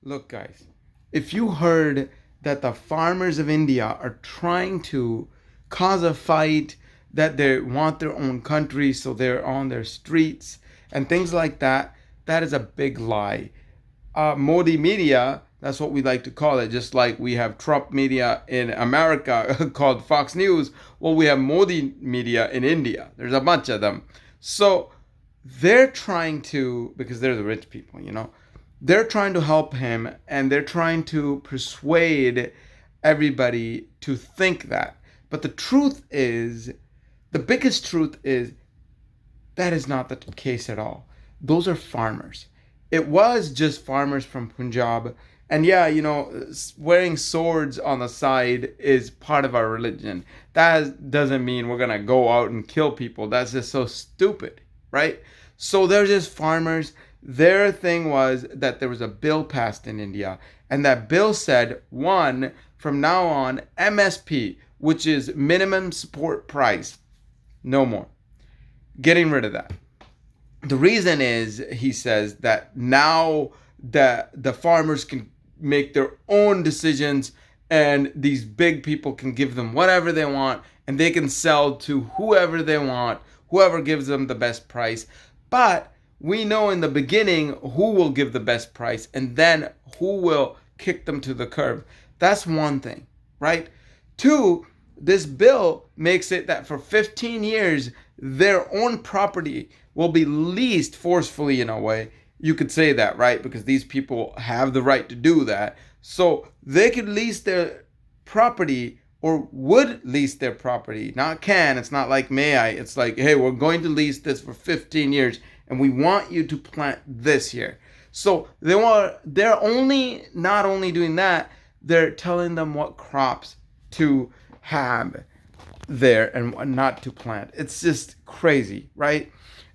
Look, guys, if you heard that the farmers of India are trying to cause a fight, that they want their own country, so they're on their streets and things like that, that is a big lie. Modi media, that's what we like to call it, just like we have Trump media in America called Fox News. Well, we have Modi media in India. There's a bunch of them. So they're trying to, because they're the rich people, they're trying to help him and they're trying to persuade everybody to think that. But the truth is, the biggest truth is, that is not the case at all. Those are farmers. It was just farmers from Punjab. And yeah, wearing swords on the side is part of our religion. That doesn't mean we're going to go out and kill people. That's just so stupid, right? So they're just farmers. Their thing was that there was a bill passed in India. And that bill said, one, from now on, MSP, which is minimum support price, no more. Getting rid of that. The reason is, he says, that now the farmers can make their own decisions and these big people can give them whatever they want and they can sell to whoever they want, whoever gives them the best price. But we know in the beginning who will give the best price and then who will kick them to the curb. That's one thing, right? Two, this bill makes it that for 15 years, their own property will be leased forcefully, in a way. You could say that, right? Because these people have the right to do that. So they could lease their property, or would lease their property. Not can. It's not like may I. It's like, hey, we're going to lease this for 15 years and we want you to plant this here. So they're only not only doing that, they're telling them what crops to have there and what not to plant. It's just crazy, right?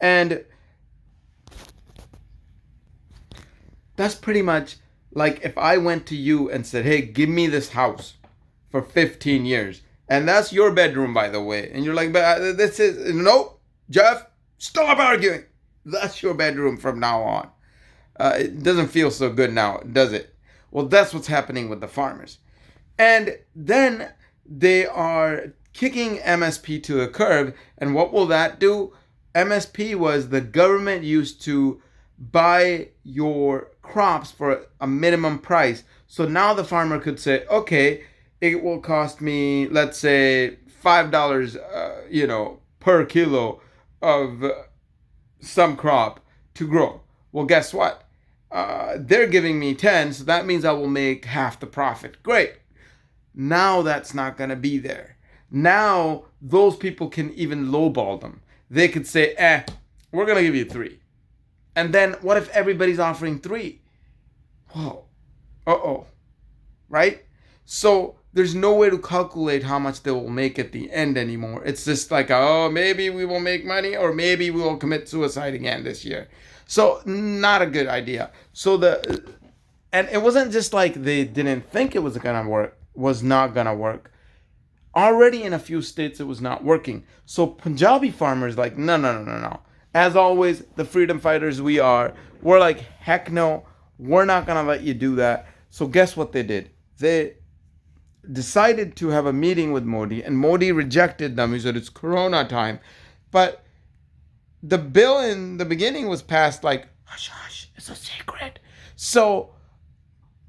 And that's pretty much like if I went to you and said, hey, give me this house for 15 years. And that's your bedroom, by the way. And you're like, but this is, nope, Jeff, stop arguing. That's your bedroom from now on. It doesn't feel so good now, does it? Well, that's what's happening with the farmers. And then they are kicking MSP to the curb. And what will that do? MSP was the government used to buy your crops for a minimum price. So now the farmer could say, okay, it will cost me, let's say, $5, per kilo of some crop to grow. Well, guess what? They're giving me 10, so that means I will make half the profit. Great. Now that's not going to be there. Now those people can even lowball them. They could say, we're going to give you 3. And then what if everybody's offering 3? Whoa. Uh-oh. Right? So there's no way to calculate how much they will make at the end anymore. It's just like, maybe we will make money or maybe we will commit suicide again this year. So not a good idea. And it wasn't just like they didn't think it was not gonna work. Already in a few states it was not working. So Punjabi farmers like, no. As always, the freedom fighters we're like, heck no, we're not gonna let you do that. So guess what they did? They decided to have a meeting with Modi, and Modi rejected them. He said it's Corona time. But the bill in the beginning was passed like, hush, hush, it's a secret. So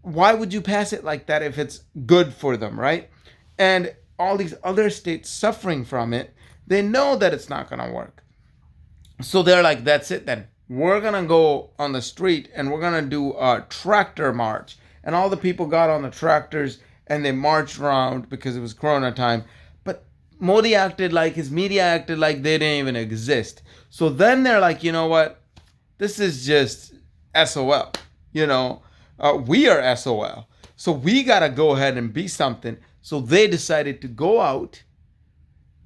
why would you pass it like that if it's good for them, right? And all these other states suffering from it, they know that it's not going to work. So they're like, that's it then. We're going to go on the street and we're going to do a tractor march. And all the people got on the tractors and they marched around because it was Corona time. But Modi his media acted like they didn't even exist. So then they're like, you know what? This is just SOL. We are SOL. So we got to go ahead and be something. So they decided to go out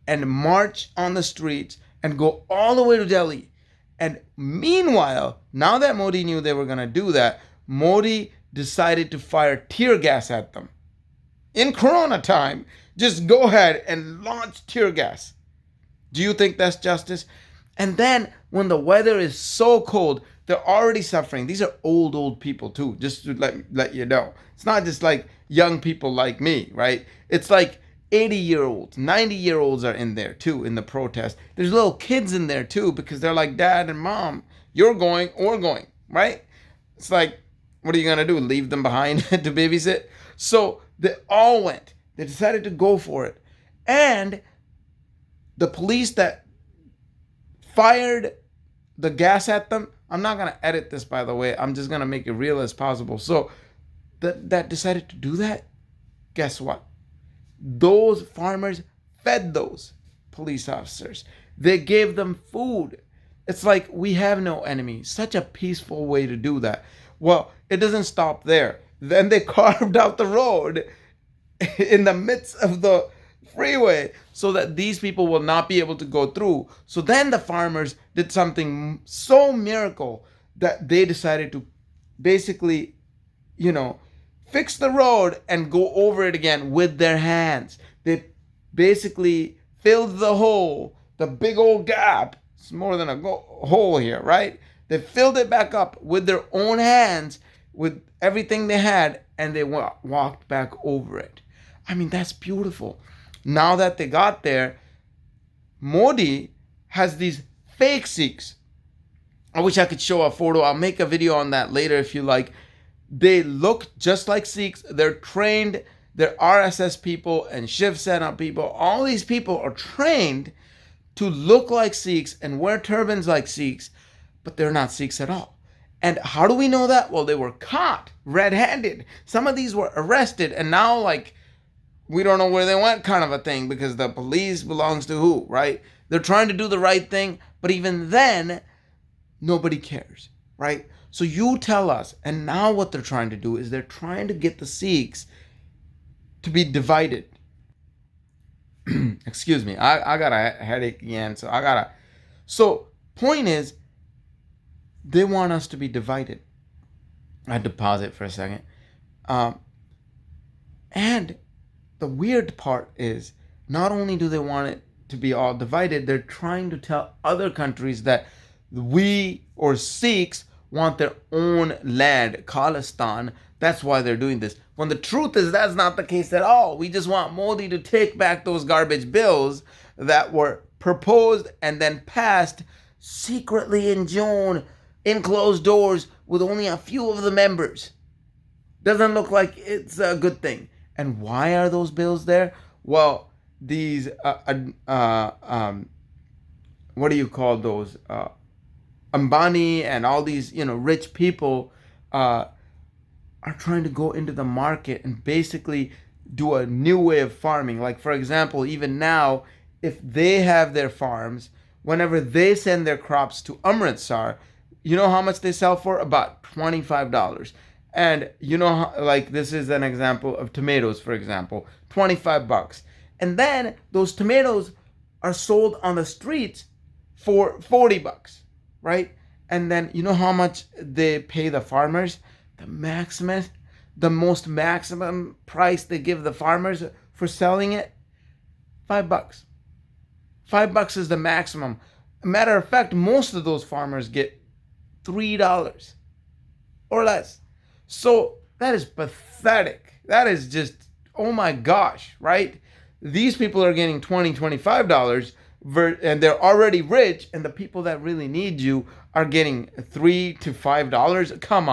and march on the streets and go all the way to Delhi. And meanwhile, now that Modi knew they were going to do that, Modi decided to fire tear gas at them. In Corona time, just go ahead and launch tear gas. Do you think that's justice? And then when the weather is so cold, they're already suffering. These are old people too, just to let you know. It's not just like young people like me, right? It's like 80-year-olds, 90-year-olds are in there too in the protest. There's little kids in there too because they're like, Dad and Mom, you're going, we're going, right? It's like, what are you going to do? Leave them behind to babysit? So they all went. They decided to go for it. And the police that fired the gas at them, I'm not going to edit this, by the way. I'm just going to make it real as possible. So that decided to do that, guess what? Those farmers fed those police officers. They gave them food. It's like we have no enemy. Such a peaceful way to do that. Well, it doesn't stop there. Then they carved out the road in the midst of the freeway so that these people will not be able to go through. So then the farmers did something so miracle that they decided to basically, fix the road and go over it again with their hands. They basically filled the hole, the big old gap. It's more than a hole here, right? They filled it back up with their own hands, with everything they had, and they walked back over it. I mean, that's beautiful. Now that they got there, Modi has these fake Sikhs. I wish I could show a photo. I'll make a video on that later if you like. They look just like Sikhs. They're trained. They're RSS people and Shiv Sena people. All these people are trained to look like Sikhs and wear turbans like Sikhs, but they're not Sikhs at all. And how do we know that? Well, they were caught red-handed. Some of these were arrested, and now, we don't know where they went kind of a thing, because the police belongs to who, right? They're trying to do the right thing, but even then, nobody cares, right? So you tell us, and now what they're trying to do is they're trying to get the Sikhs to be divided. Excuse me, I got a headache again, so point is, they want us to be divided. I had to pause it for a second. And the weird part is, not only do they want it to be all divided, they're trying to tell other countries that we, or Sikhs, want their own land, Khalistan. That's why they're doing this. When the truth is, that's not the case at all. We just want Modi to take back those garbage bills that were proposed and then passed secretly in June, in closed doors, with only a few of the members. Doesn't look like it's a good thing. And why are those bills there? Well, these, what do you call those? Ambani and all these, rich people are trying to go into the market and basically do a new way of farming. Like, for example, even now, if they have their farms, whenever they send their crops to Amritsar, you know how much they sell for? About $25. And this is an example of tomatoes, for example, $25. And then those tomatoes are sold on the streets for $40, right? And then you know how much they pay the farmers? The most maximum price they give the farmers for selling it? $5. $5 is the maximum. Matter of fact, most of those farmers get $3 or less. So that is pathetic. That is just, oh my gosh, right? These people are getting $20, $25 and they're already rich, and the people that really need you are getting $3 to $5. Come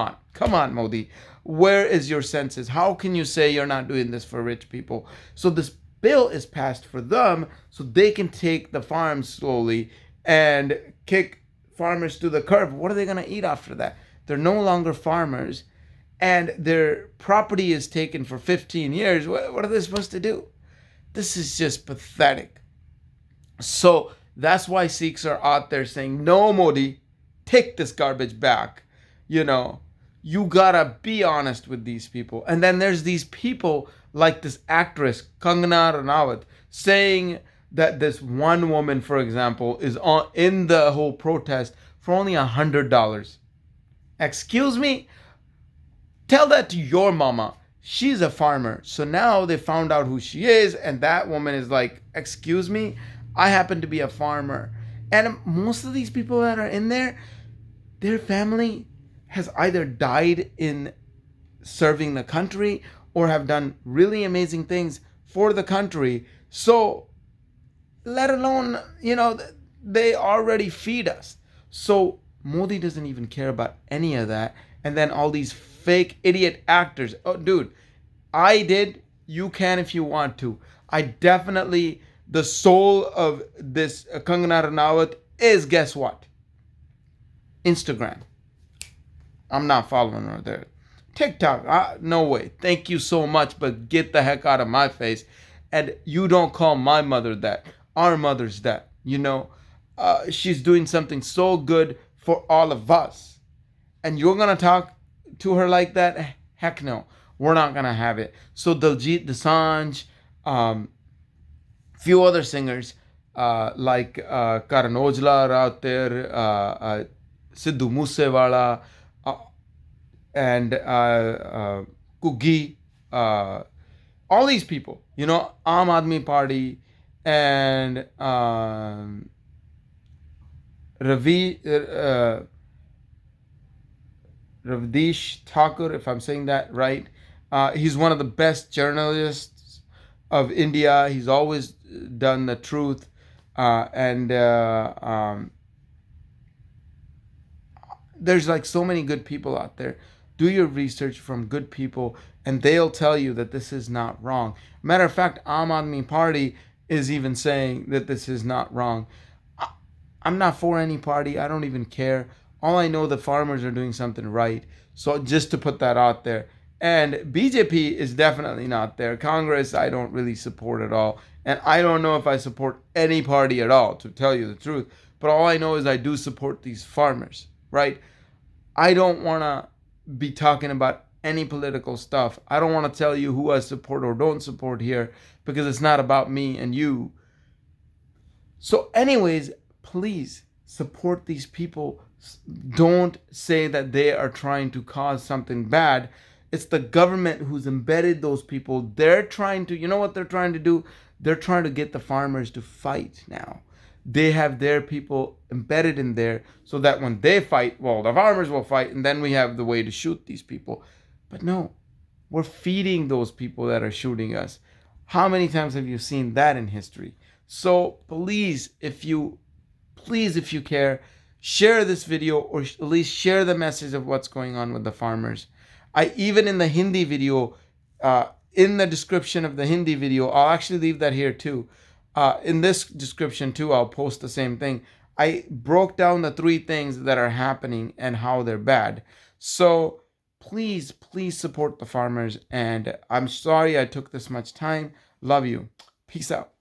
on, Modi. Where is your senses? How can you say you're not doing this for rich people? So this bill is passed for them so they can take the farms slowly and kick farmers to the curb. What are they going to eat after that? They're no longer farmers, and their property is taken for 15 years. What are they supposed to do? This is just pathetic. So that's why Sikhs are out there saying, no, Modi, take this garbage back. You gotta be honest with these people. And then there's these people like this actress, Kangana Ranaut, saying that this one woman, for example, is in the whole protest for only $100. Excuse me? Tell that to your mama. She's a farmer. So now they found out who she is, and that woman is like, excuse me? I happen to be a farmer. And most of these people that are in there, their family has either died in serving the country or have done really amazing things for the country. So, let alone, they already feed us. So, Modi doesn't even care about any of that. And then all these fake idiot actors. Oh, dude, I did. You can if you want to. I definitely, the soul of this Kangana Ranaut is, guess what? Instagram. I'm not following her there. TikTok, no way. Thank you so much, but get the heck out of my face. And you don't call my mother that. Our mother's that. She's doing something so good for all of us. And you're going to talk to her like that? Heck no. We're not going to have it. So Diljit Dosanjh, few other singers like Karan Ojla are out there, Sidhu Moosewala, and Kugi, all these people, Aam Aadmi Party, and Ravdish Thakur, if I'm saying that right. He's one of the best journalists of India. He's always done the truth, and there's like so many good people out there. Do your research from good people, and they'll tell you that this is not wrong. Matter of fact, Aam Aadmi Party is even saying that this is not wrong. I'm not for any party. I don't even care. All I know, the farmers are doing something right. So just to put that out there. And BJP is definitely not there. Congress, I don't really support at all. And I don't know if I support any party at all, to tell you the truth. But all I know is I do support these farmers, right? I don't want to be talking about any political stuff. I don't want to tell you who I support or don't support here, because it's not about me and you. So anyways, please support these people. Don't say that they are trying to cause something bad. It's the government who's embedded those people. They're trying to, you know what they're trying to do? They're trying to get the farmers to fight now. They have their people embedded in there so that when they fight, well, the farmers will fight, and then we have the way to shoot these people. But no, we're feeding those people that are shooting us. How many times have you seen that in history? So please, if you care, share this video, or at least share the message of what's going on with the farmers. I even in the Hindi video, in the description of the Hindi video, I'll actually leave that here too. In this description too, I'll post the same thing. I broke down the 3 things that are happening and how they're bad. So please support the farmers. And I'm sorry I took this much time. Love you. Peace out.